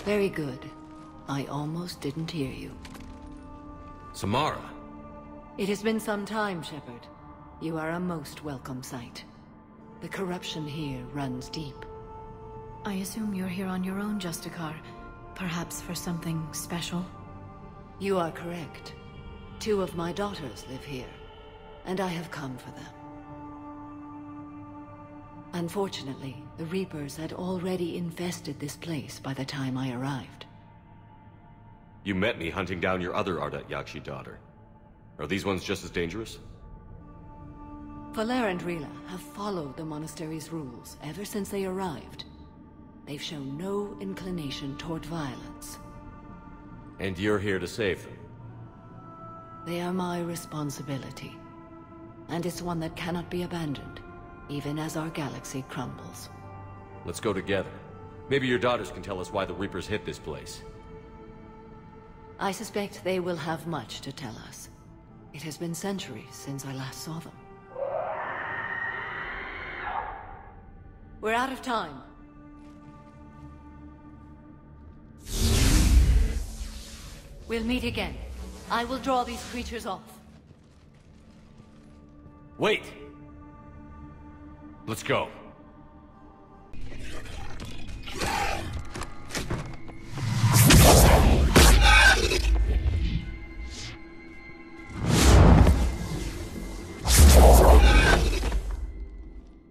Very good. I almost didn't hear you. Samara? It has been some time, Shepard. You are a most welcome sight. The corruption here runs deep. I assume you're here on your own, Justicar. Perhaps for something special? You are correct. 2 of my daughters live here, and I have come for them. Unfortunately, the Reapers had already infested this place by the time I arrived. You met me hunting down your other Ardat Yakshi daughter. Are these ones just as dangerous? Falere and Rila have followed the monastery's rules ever since they arrived. They've shown no inclination toward violence. And you're here to save them? They are my responsibility. And it's one that cannot be abandoned, even as our galaxy crumbles. Let's go together. Maybe your daughters can tell us why the Reapers hit this place. I suspect they will have much to tell us. It has been centuries since I last saw them. We're out of time. We'll meet again. I will draw these creatures off. Wait! Let's go.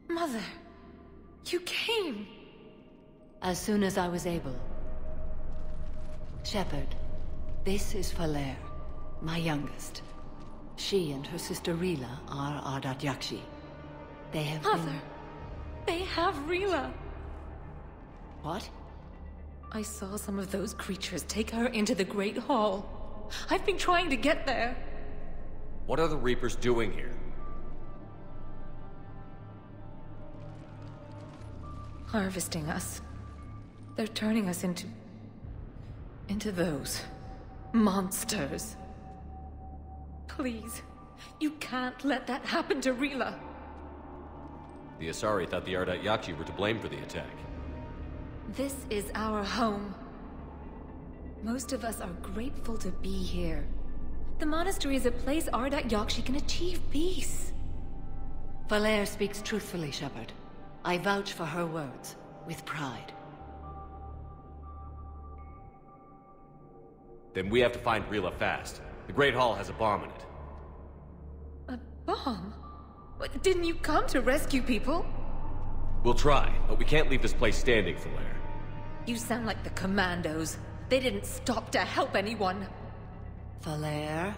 Mother, you came. As soon as I was able. Shepard, this is Falere, my youngest. She and her sister Rila are Ardat Yakshi. They have Mother, they have Rila. What? I saw some of those creatures take her into the Great Hall. I've been trying to get there. What are the Reapers doing here? Harvesting us. They're turning us into those monsters. Please, you can't let that happen to Rila. The Asari thought the Ardat Yakshi were to blame for the attack. This is our home. Most of us are grateful to be here. The monastery is a place Ardat Yakshi can achieve peace. Falere speaks truthfully, Shepard. I vouch for her words, with pride. Then we have to find Rila fast. The Great Hall has a bomb in it. A bomb? What, didn't you come to rescue people? We'll try, but we can't leave this place standing, Falere. You sound like the Commandos. They didn't stop to help anyone. Falere?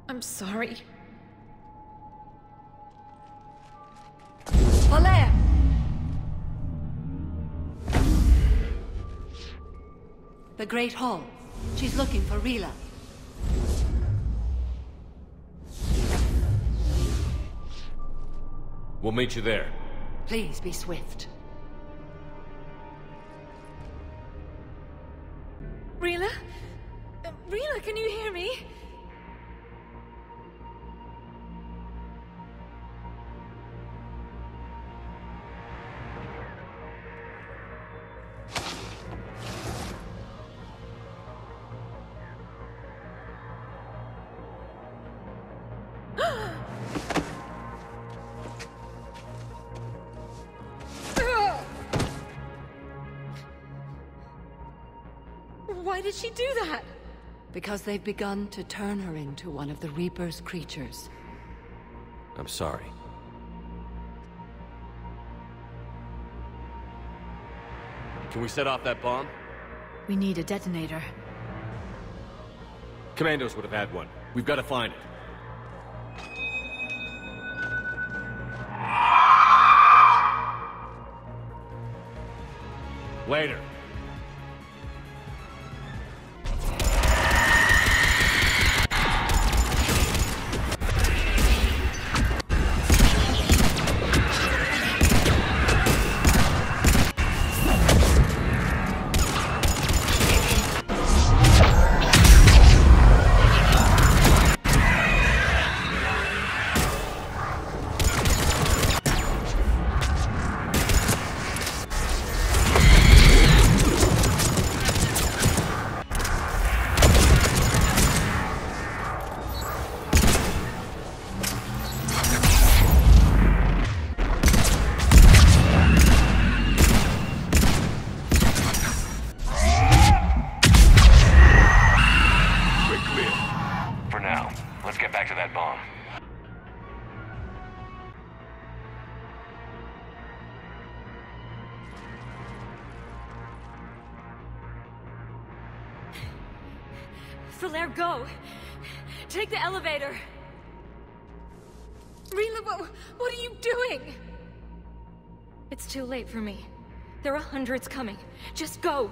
I'm sorry. Falere! The Great Hall. She's looking for Rila. We'll meet you there. Please be swift. Rila? Rila, can you hear me? Why did she do that? Because they've begun to turn her into one of the Reaper's creatures. I'm sorry. Can we set off that bomb? We need a detonator. Commandos would have had one. We've got to find it. Later. back to that bomb. Falere, go! Take the elevator! Rila, what are you doing? It's too late for me. There are hundreds coming. Just go!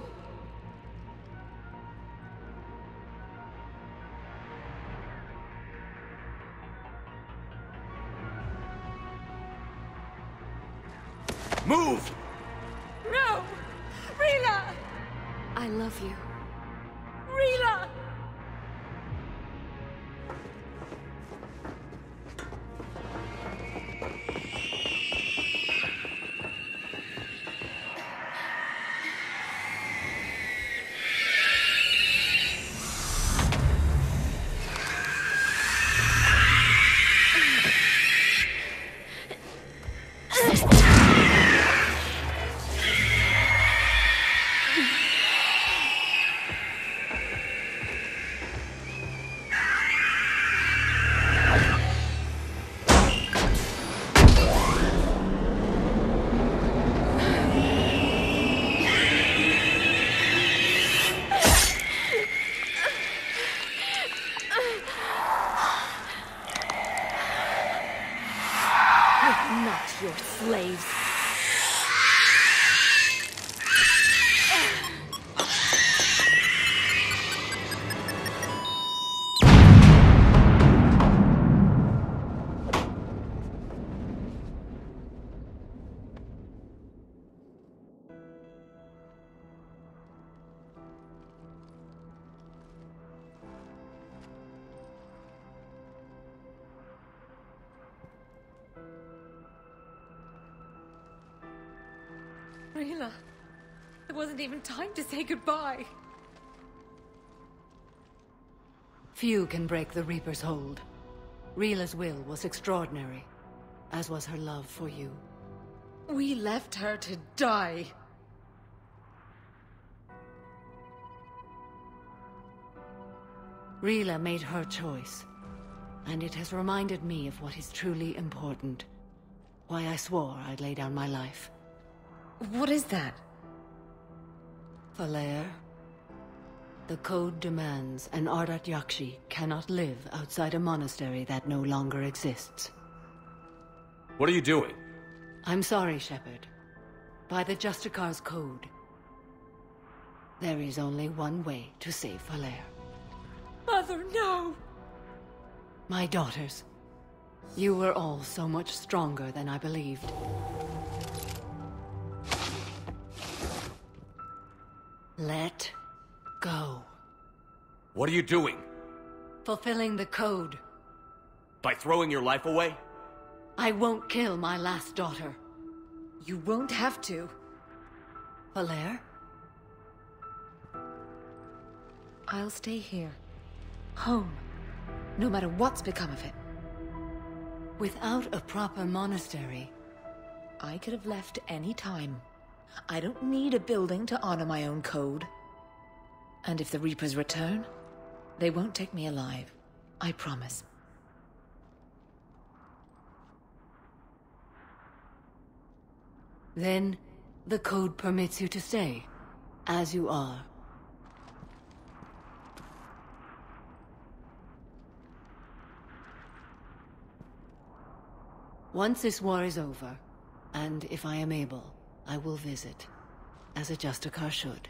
Move! No! Rila! I love you. Rila! Not your slaves. Rila, there wasn't even time to say goodbye. Few can break the Reaper's hold. Rila's will was extraordinary, as was her love for you. We left her to die. Rila made her choice, and it has reminded me of what is truly important. Why I swore I'd lay down my life. What is that? Falere, the code demands an Ardat Yakshi cannot live outside a monastery that no longer exists. What are you doing? I'm sorry, Shepard. By the Justicar's code, there is only one way to save Falere. Mother, no! My daughters, you were all so much stronger than I believed. Let go. What are you doing? Fulfilling the code. By throwing your life away? I won't kill my last daughter. You won't have to. Falere? I'll stay here. Home. No matter what's become of it. Without a proper monastery, I could have left any time. I don't need a building to honor my own code. And if the Reapers return, they won't take me alive. I promise. then the code permits you to stay, as you are. Once this war is over, and if I am able, I will visit, as a Justicar should.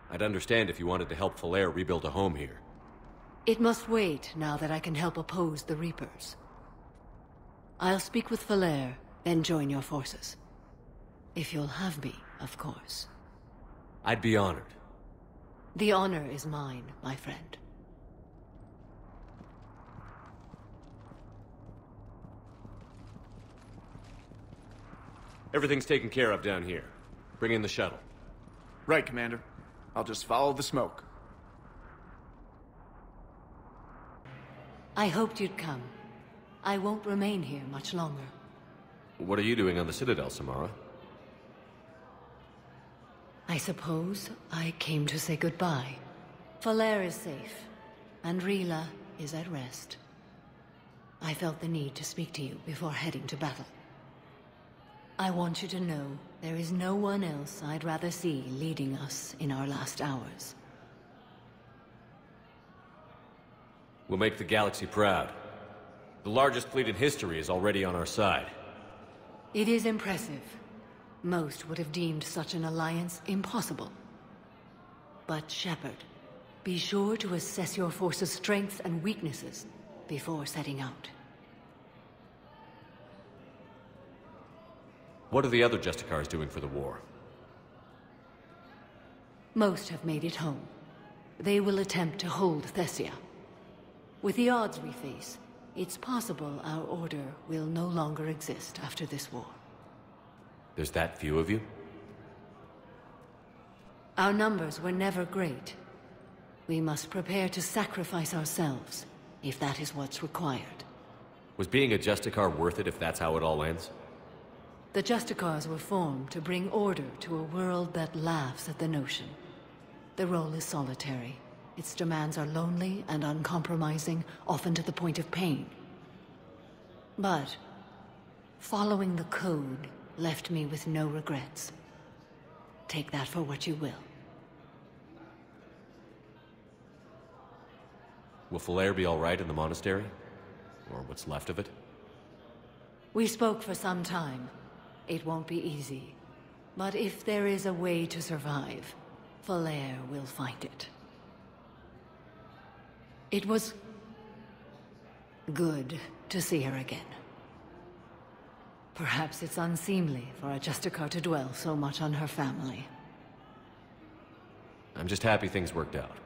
I'd understand if you wanted to help Falere rebuild a home here. It must wait now that I can help oppose the Reapers. I'll speak with Falere, then join your forces. If you'll have me, of course. I'd be honored. The honor is mine, my friend. Everything's taken care of down here. Bring in the shuttle. Right, Commander. I'll just follow the smoke. I hoped you'd come. I won't remain here much longer. What are you doing on the Citadel, Samara? I suppose I came to say goodbye. Falere is safe, and Rila is at rest. I felt the need to speak to you before heading to battle. I want you to know there is no one else I'd rather see leading us in our last hours. We'll make the galaxy proud. The largest fleet in history is already on our side. It is impressive. Most would have deemed such an alliance impossible. But Shepard, be sure to assess your force's strengths and weaknesses before setting out. What are the other Justicars doing for the war? Most have made it home. They will attempt to hold Thessia. With the odds we face, it's possible our order will no longer exist after this war. There's that few of you? Our numbers were never great. We must prepare to sacrifice ourselves, if that is what's required. Was being a Justicar worth it if that's how it all ends? The Justicars were formed to bring order to a world that laughs at the notion. The role is solitary. Its demands are lonely and uncompromising, often to the point of pain. But following the code left me with no regrets. Take that for what you will. Will Falere be all right in the monastery? Or what's left of it? We spoke for some time. It won't be easy. But if there is a way to survive, Falere will find it. It was good to see her again. Perhaps it's unseemly for a Justicar to dwell so much on her family. I'm just happy things worked out.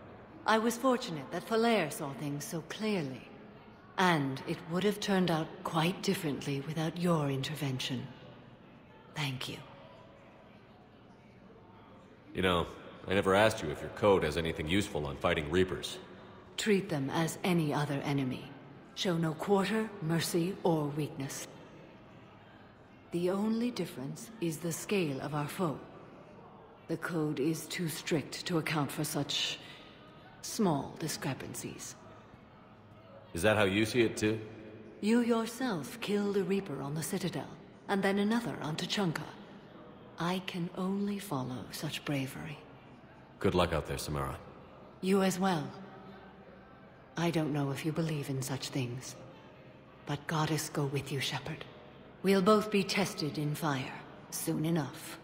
I was fortunate that Falere saw things so clearly. And it would have turned out quite differently without your intervention. Thank you. You know, I never asked you if your code has anything useful on fighting Reapers. Treat them as any other enemy. Show no quarter, mercy, or weakness. The only difference is the scale of our foe. The code is too strict to account for such small discrepancies. Is that how you see it too? You yourself killed a Reaper on the Citadel, and then another on Tuchanka. I can only follow such bravery. Good luck out there, Samara. You as well. I don't know if you believe in such things, but Goddess go with you, Shepard. We'll both be tested in fire, soon enough.